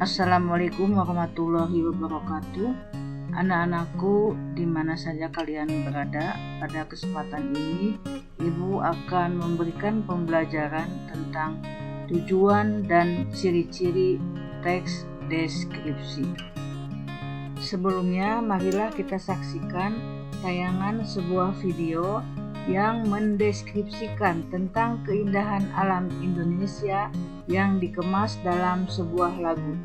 Assalamualaikum warahmatullahi wabarakatuh. Anak-anakku, di mana saja kalian berada, pada kesempatan ini Ibu akan memberikan pembelajaran tentang tujuan dan ciri-ciri teks deskripsi. Sebelumnya, marilah kita saksikan tayangan sebuah video yang mendeskripsikan tentang keindahan alam Indonesia yang dikemas dalam sebuah lagu.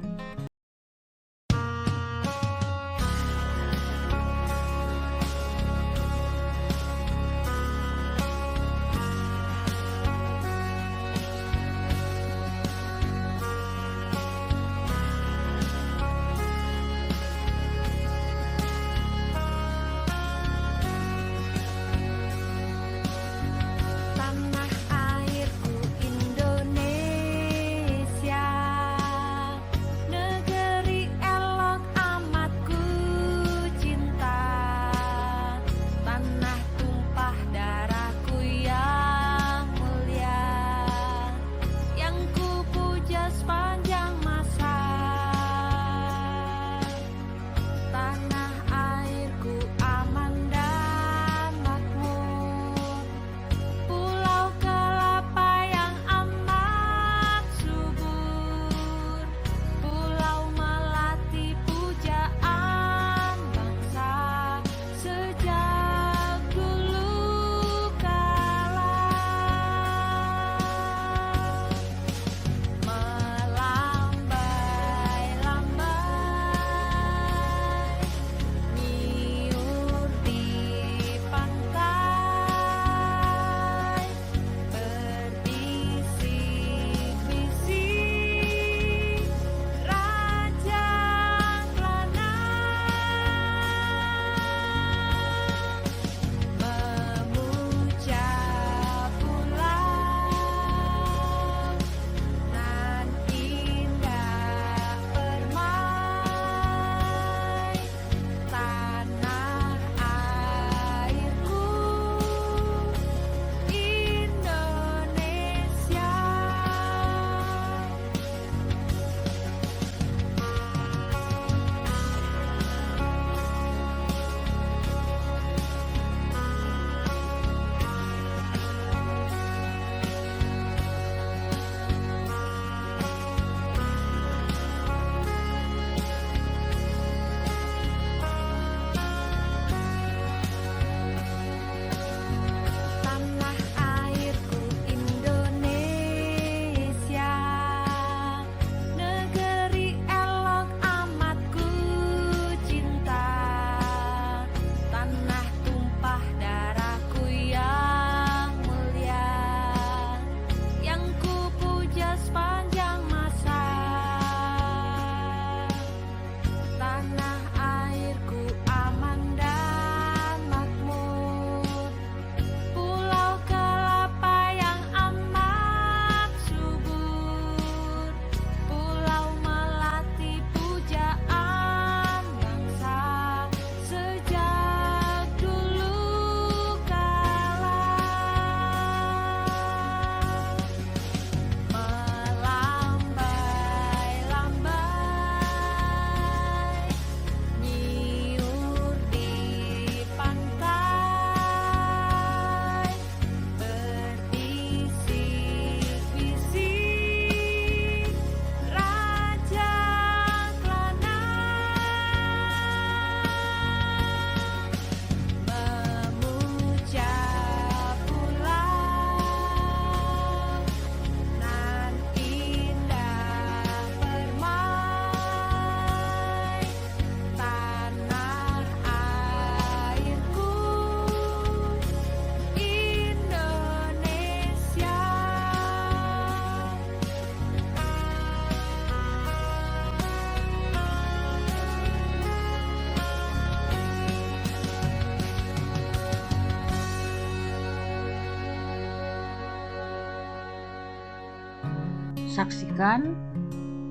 Saksikan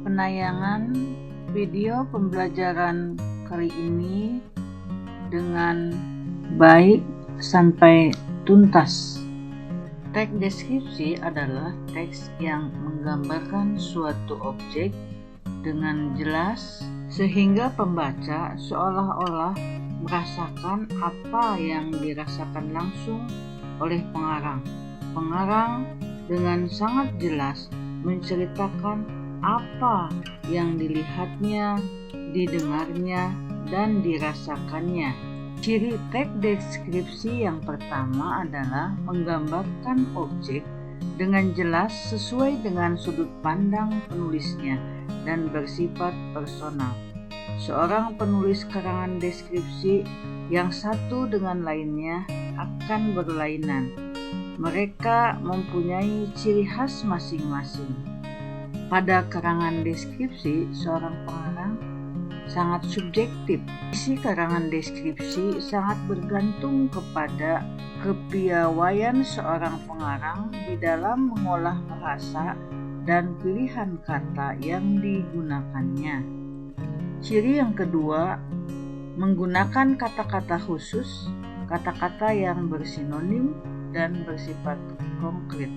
penayangan video pembelajaran kali ini dengan baik sampai tuntas. Teks deskripsi adalah teks yang menggambarkan suatu objek dengan jelas sehingga pembaca seolah-olah merasakan apa yang dirasakan langsung oleh pengarang. Pengarang dengan sangat jelas menceritakan apa yang dilihatnya, didengarnya, dan dirasakannya. Ciri teks deskripsi yang pertama adalah menggambarkan objek dengan jelas sesuai dengan sudut pandang penulisnya dan bersifat personal. Seorang penulis karangan deskripsi yang satu dengan lainnya akan berlainan. Mereka mempunyai ciri khas masing-masing. Pada karangan deskripsi, seorang pengarang sangat subjektif. Isi karangan deskripsi sangat bergantung kepada kepiawaian seorang pengarang di dalam mengolah bahasa dan pilihan kata yang digunakannya. Ciri yang kedua, menggunakan kata-kata khusus, kata-kata yang bersinonim dan bersifat konkret.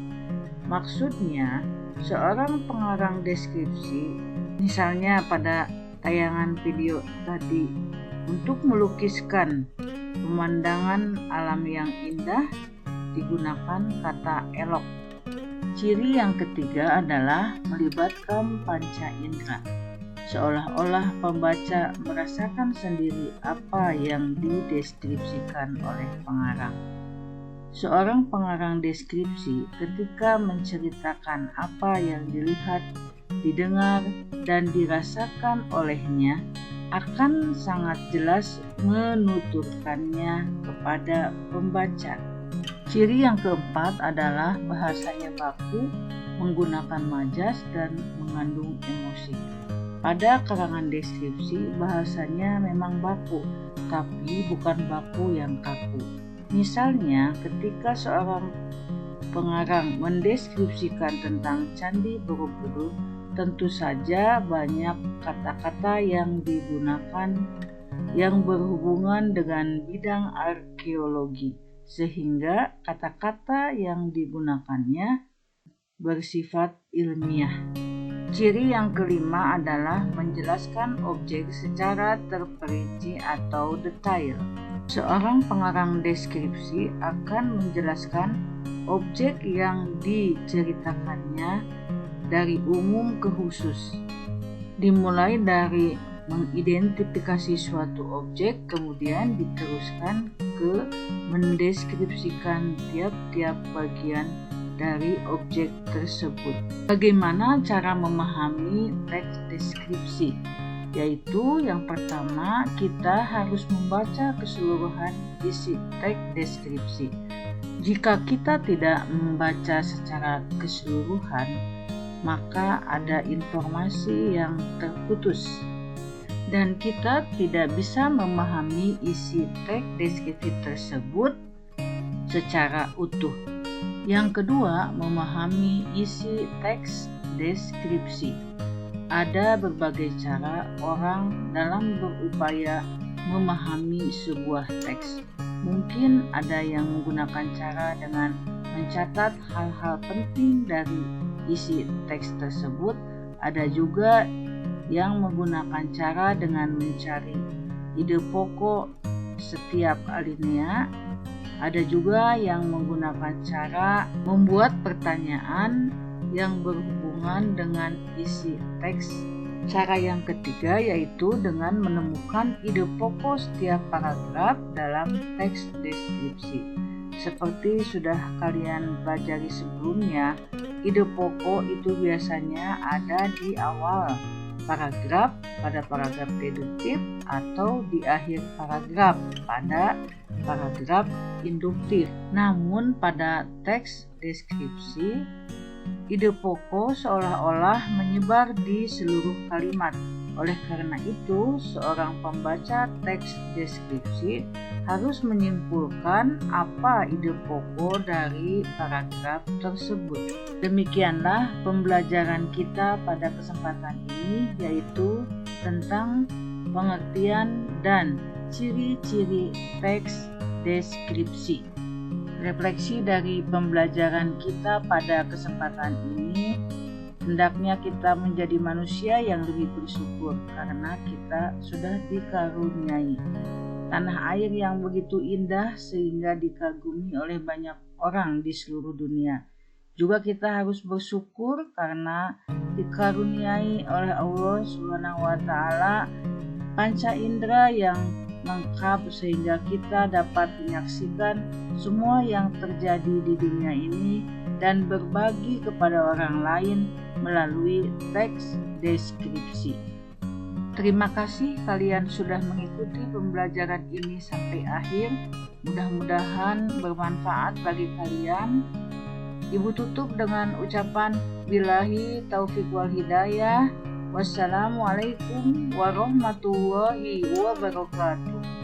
Maksudnya, seorang pengarang deskripsi, misalnya pada tayangan video tadi, untuk melukiskan pemandangan alam yang indah digunakan kata elok. Ciri yang ketiga adalah melibatkan panca indera. Seolah-olah pembaca merasakan sendiri apa yang dideskripsikan oleh pengarang. Seorang pengarang deskripsi ketika menceritakan apa yang dilihat, didengar, dan dirasakan olehnya akan sangat jelas menuturkannya kepada pembaca. Ciri yang keempat adalah bahasanya baku, menggunakan majas, dan mengandung emosi. Pada karangan deskripsi bahasanya memang baku, tapi bukan baku yang kaku. Misalnya ketika seorang pengarang mendeskripsikan tentang Candi Borobudur, tentu saja banyak kata-kata yang digunakan yang berhubungan dengan bidang arkeologi, sehingga kata-kata yang digunakannya bersifat ilmiah. Ciri yang kelima adalah menjelaskan objek secara terperinci atau detail. Seorang pengarang deskripsi akan menjelaskan objek yang diceritakannya dari umum ke khusus, dimulai dari mengidentifikasi suatu objek, kemudian diteruskan ke mendeskripsikan tiap-tiap bagian dari objek tersebut. Bagaimana cara memahami teks deskripsi? Yaitu yang pertama, kita harus membaca keseluruhan isi teks deskripsi. Jika kita tidak membaca secara keseluruhan, maka ada informasi yang terputus dan kita tidak bisa memahami isi teks deskripsi tersebut secara utuh. Yang kedua, memahami isi teks deskripsi. Ada berbagai cara orang dalam berupaya memahami sebuah teks. Mungkin ada yang menggunakan cara dengan mencatat hal-hal penting dari isi teks tersebut. Ada juga yang menggunakan cara dengan mencari ide pokok setiap alinea. Ada juga yang menggunakan cara membuat pertanyaan yang berhubungan dengan isi teks. Cara yang ketiga yaitu dengan menemukan ide pokok setiap paragraf dalam teks deskripsi. Seperti sudah kalian pelajari sebelumnya, ide pokok itu biasanya ada di awal paragraf pada paragraf deduktif atau di akhir paragraf pada paragraf induktif. Namun pada teks deskripsi, ide pokok seolah-olah menyebar di seluruh kalimat. Oleh karena itu, seorang pembaca teks deskripsi harus menyimpulkan apa ide pokok dari paragraf tersebut. Demikianlah pembelajaran kita pada kesempatan ini, yaitu tentang pengertian dan ciri-ciri teks deskripsi. Refleksi dari pembelajaran kita pada kesempatan ini, Hendaknya kita menjadi manusia yang lebih bersyukur karena kita sudah dikaruniai tanah air yang begitu indah sehingga dikagumi oleh banyak orang di seluruh dunia. Juga kita harus bersyukur karena dikaruniai oleh Allah Subhanahu wa taala panca indera yang lengkap sehingga kita dapat menyaksikan semua yang terjadi di dunia ini dan berbagi kepada orang lain melalui teks deskripsi. Terima kasih kalian sudah mengikuti pembelajaran ini sampai akhir. Mudah-mudahan bermanfaat bagi kalian. Ibu tutup dengan ucapan billahi taufiq wal hidayah. Wassalamualaikum warahmatullahi wabarakatuh.